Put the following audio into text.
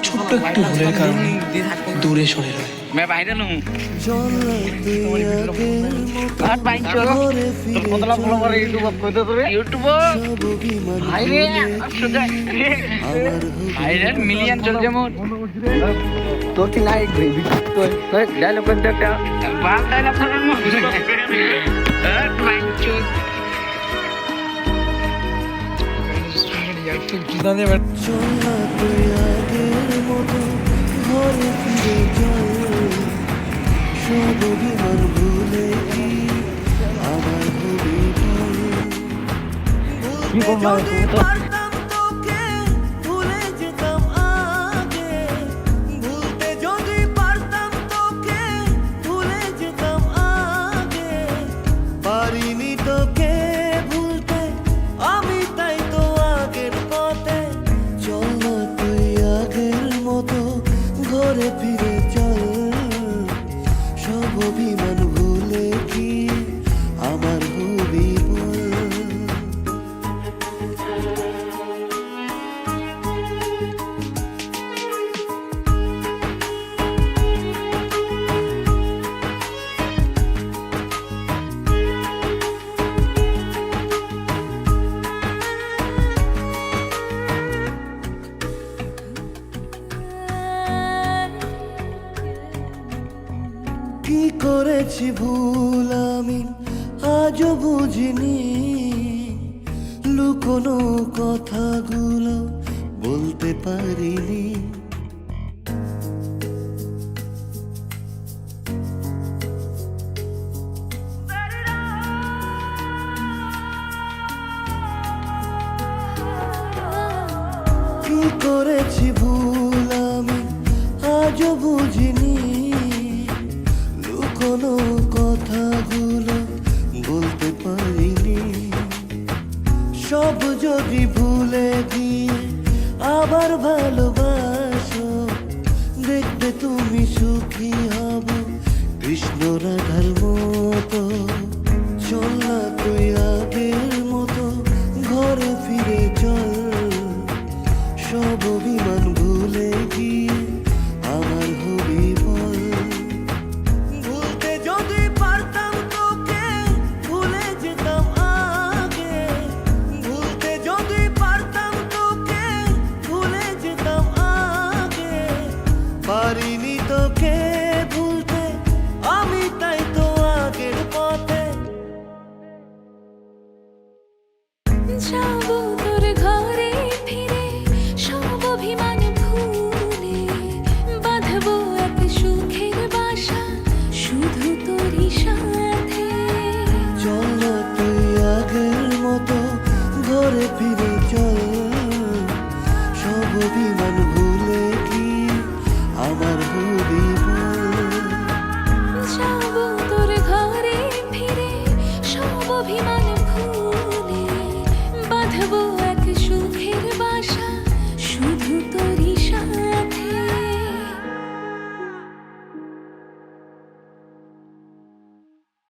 ছোট্ট একটু ভুলের কারণে দূরে সরে রয়। मैं বাইরে নু মিলিয়ন চল যেমন তোর কি নাই ডায়লগ করতে একটা বাল ডায়লগ করার মতো কি পারতাম তোকে ভুলে যেতাম আগে, ভুলতে যদি পারতাম তোকে ভুলে যেতাম আগে, পারিনি তোকে ভুলতে আমি, তাই তো আগের পথে চল না তুই আগের মতো ঘরে ফিরে চল, সব অভিমান ভুলে কি আমার হবি বল। কি করেছি ভুল আমি আজও বুঝিনি, লুকোনো কথাগুলো বলতে পারিনি, কি করেছি ভুল আমি আজও বুঝিনি, কোনো কথাগুলো বলতে পারিনি, সব যদি ভুলে দিয়ে আবার ভালোবাসো, দেখবে তুমি সুখী হব কৃষ্ণ রাধার মতো।